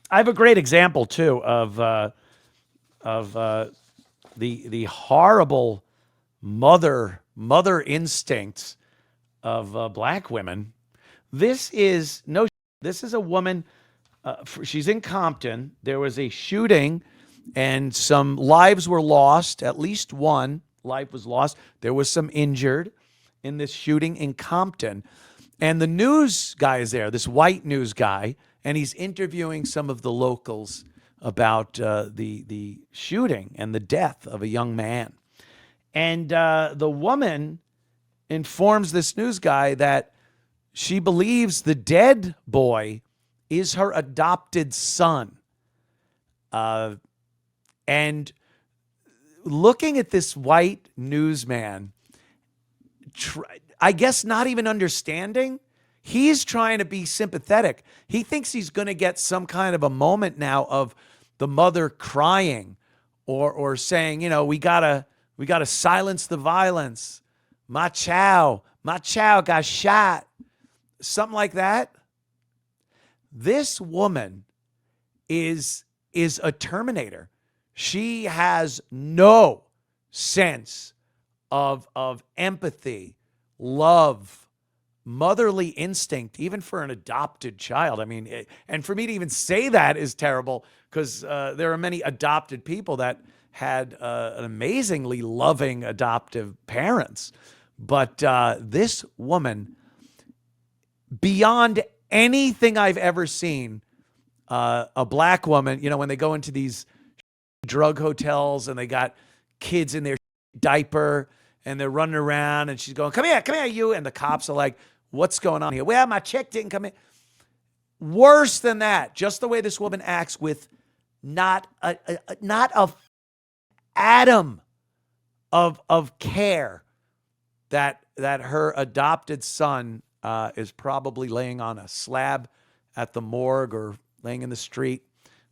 I have a great example too of the horrible mother instincts of black women. This is no. This is a woman. She's in Compton. There was a shooting, and some lives were lost. At least one life was lost. There was some injured in this shooting in Compton, and the news guy is there. This white news guy, and he's interviewing some of the locals about the shooting and the death of a young man. And the woman informs this news guy that she believes the dead boy is her adopted son. And looking at this white newsman, I guess not even understanding, he's trying to be sympathetic. He thinks he's going to get some kind of a moment now of the mother crying or saying, you know, we gotta silence the violence. My chow got shot. Something like that. This woman is a Terminator. She has no sense of empathy, love, motherly instinct, even for an adopted child. I mean, and for me to even say that is terrible because there are many adopted people that had an amazingly loving adoptive parents. But this woman, beyond anything I've ever seen, a black woman, you know, when they go into these drug hotels and they got kids in their diaper and they're running around and she's going, come here, you. And the cops are like, what's going on here? Well, my check didn't come in. Worse than that, just the way this woman acts with not a atom of care that her adopted son is probably laying on a slab at the morgue or laying in the street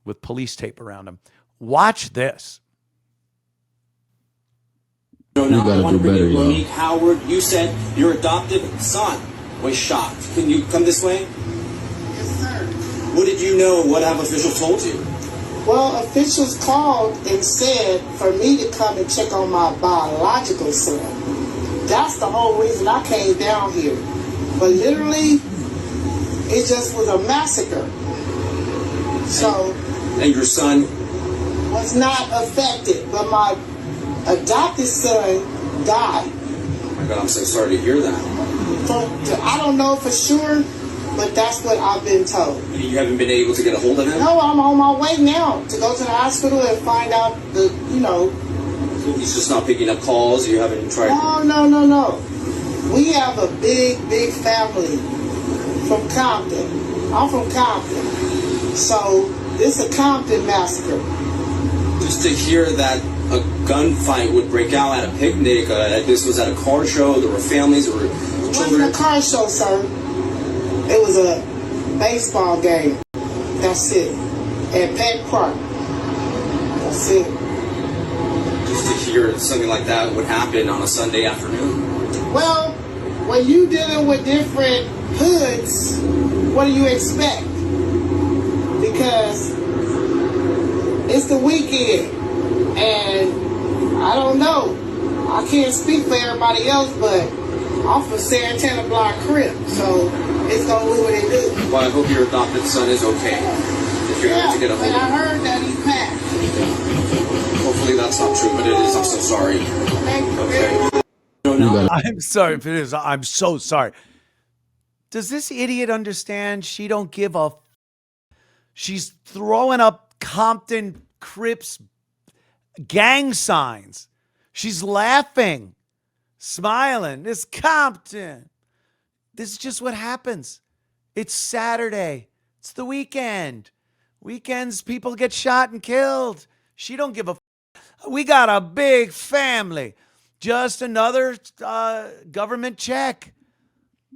with police tape around him. Watch this. No, now I want to bring in Monique Howard. You said your adopted son was shot. Can you come this way? Yes, sir. What did you know? What have officials told you? Well, officials called and said for me to come and check on my biological son. That's the whole reason I came down here. But literally, it just was a massacre. So. And your son? Was not affected, but my adopted son died. Oh my God, I'm so sorry to hear that. I don't know for sure, but that's what I've been told. You haven't been able to get a hold of him? No, I'm on my way now to go to the hospital and find out So he's just not picking up calls? You haven't tried? No. We have a big family from Compton. I'm from Compton. So this is a Compton massacre. Just to hear that a gunfight would break out at a picnic, this was at a car show, there were families, there were children. It wasn't a car show, sir. It was a baseball game. That's it. At Pet Park. That's it. Just to hear something like that would happen on a Sunday afternoon. Well, when you dealing with different hoods, what do you expect? Because it's the weekend, and I don't know. I can't speak for everybody else, but I'm from Santana Block Crip, so it's gonna do what it do. Well, I hope your adopted son is okay. If you're able to get a hold of him. I heard that he passed. Hopefully that's not true, but it is. I'm so sorry. Thank you. Okay. I'm sorry if it is. I'm so sorry. Does this idiot understand she don't give a She's throwing up Compton Crips gang signs. She's laughing, smiling. This Compton. This is just what happens. It's Saturday. It's the weekend. Weekends, people get shot and killed. She don't give a We got a big family. Just another government check.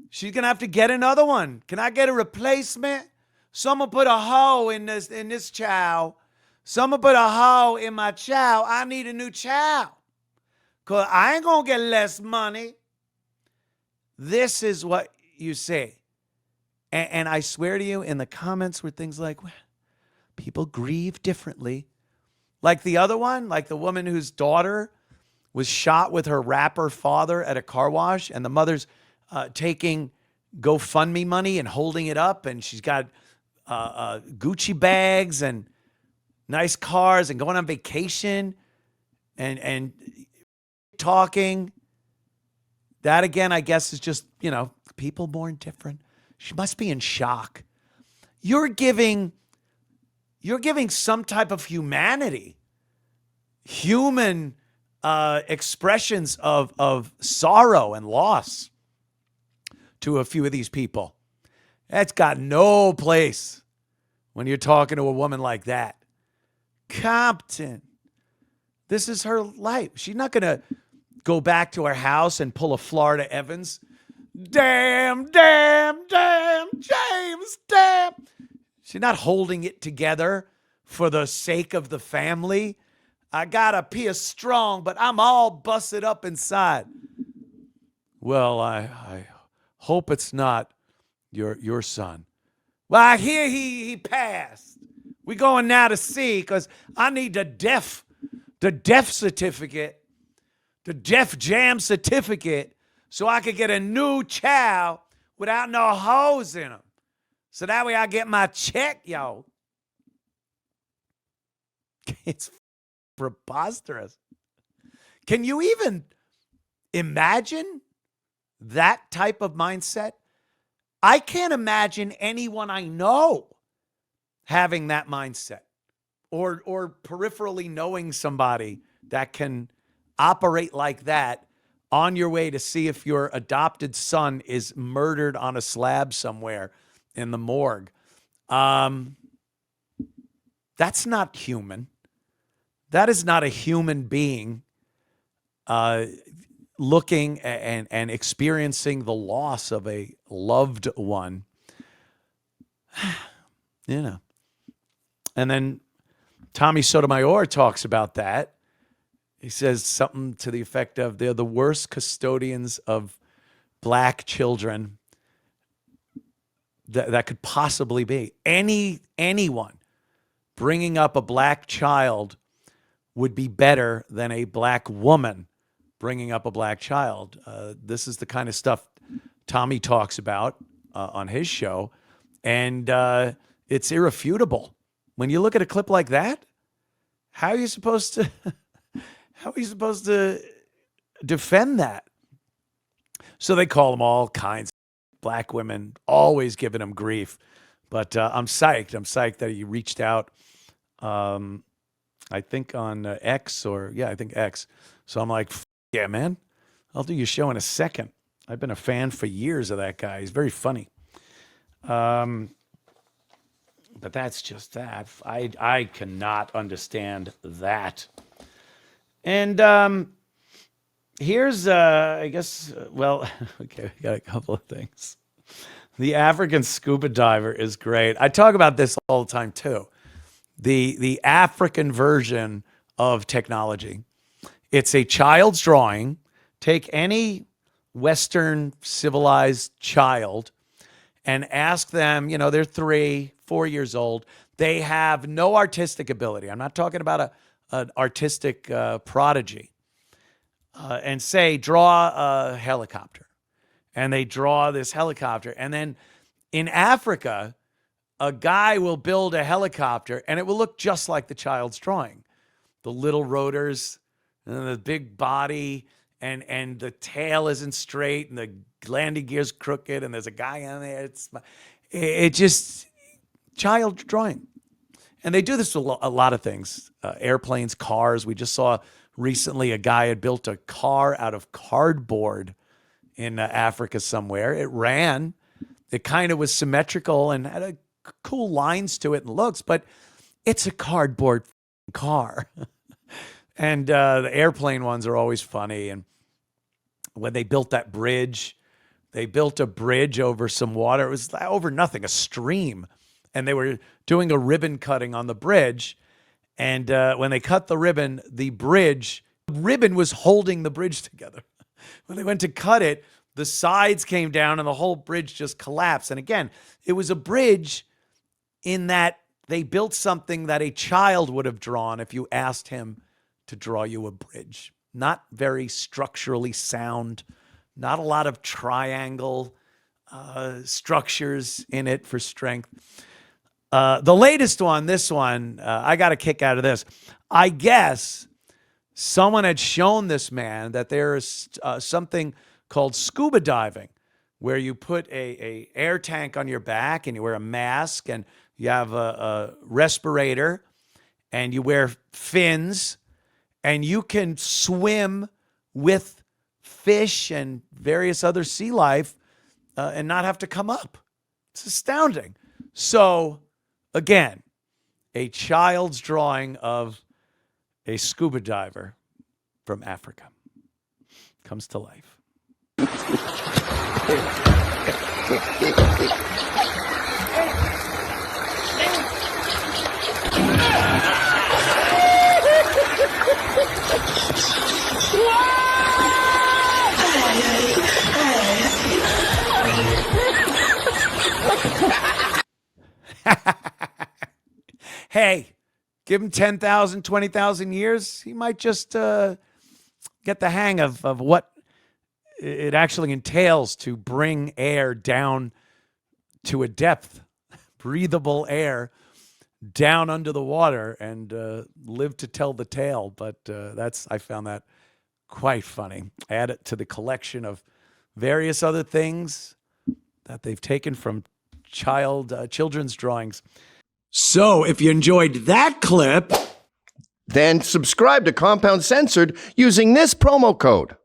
She's going to have to get another one. Can I get a replacement? Someone put a hoe in this chow. Someone put a hoe in my chow. I need a new chow. Because I ain't going to get less money. This is what you say. And I swear to you, in the comments were things like, People grieve differently. Like the other one, like the woman whose daughter was shot with her rapper father at a car wash, and the mother's taking GoFundMe money and holding it up, and she's got Gucci bags and nice cars and going on vacation and talking. That again, I guess, is just, people born different. She must be in shock. You're giving some type of humanity, human expressions of sorrow and loss to a few of these people. That's got no place when you're talking to a woman like that. Compton. This is her life. She's not going to go back to her house and pull a Florida Evans. Damn, James, damn. She's not holding it together for the sake of the family. I got to pee strong, but I'm all busted up inside. Well, I hope it's not your son. Well, I hear he passed. We going now to see, because I need the deaf certificate, the Def Jam certificate, so I could get a new child without no holes in them. So that way I get my check, yo. It's preposterous. Can you even imagine that type of mindset? I can't imagine anyone I know having that mindset, or peripherally knowing somebody that can operate like that on your way to see if your adopted son is murdered on a slab somewhere in the morgue. That's not human. That is not a human being looking and experiencing the loss of a loved one. And then Tommy Sotomayor talks about that. He says something to the effect of, they're the worst custodians of black children that could possibly be. Anyone bringing up a black child would be better than a black woman bringing up a black child. This is the kind of stuff Tommy talks about on his show, and it's irrefutable. When you look at a clip like that, how are you supposed to defend that? So they call them all kinds of black women, always giving them grief. But I'm psyched. I'm psyched that he reached out, I think on X, I think X. So I'm like, yeah, man, I'll do your show in a second. I've been a fan for years of that guy. He's very funny. But that's just that. I cannot understand that. And here's, I guess, okay, we got a couple of things. The African scuba diver is great. I talk about this all the time too. The African version of technology. It's a child's drawing. Take any Western civilized child and ask them, they're 3, 4 years old. They have no artistic ability. I'm not talking about an artistic prodigy. And say, draw a helicopter. And they draw this helicopter. And then in Africa, a guy will build a helicopter and it will look just like the child's drawing. The little rotors and the big body and the tail isn't straight and the landing gear's crooked and there's a guy on there. It just child drawing. And they do this with a lot of things. Airplanes, cars. We just saw recently a guy had built a car out of cardboard in Africa somewhere. It ran. It kind of was symmetrical and had cool lines to it and looks, but it's a cardboard car. And the airplane ones are always funny. And when they built that bridge, they built a bridge over some water. It was over nothing, a stream. And they were doing a ribbon cutting on the bridge. And when they cut the ribbon was holding the bridge together. When they went to cut it, the sides came down and the whole bridge just collapsed. And again, it was a bridge in that they built something that a child would have drawn if you asked him to draw you a bridge. Not very structurally sound, not a lot of triangle structures in it for strength. The latest one, this one, I got a kick out of this. I guess someone had shown this man that there is something called scuba diving, where you put a air tank on your back and you wear a mask and you have a respirator and you wear fins and you can swim with fish and various other sea life and not have to come up. It's astounding. So, again, a child's drawing of a scuba diver from Africa comes to life. Hey, give him 10,000, 20,000 years. He might just get the hang of what it actually entails to bring air down to a depth, breathable air down under the water, and live to tell the tale. But I found that quite funny. Add it to the collection of various other things that they've taken from children's drawings. So if you enjoyed that clip, then subscribe to Compound Censored using this promo code.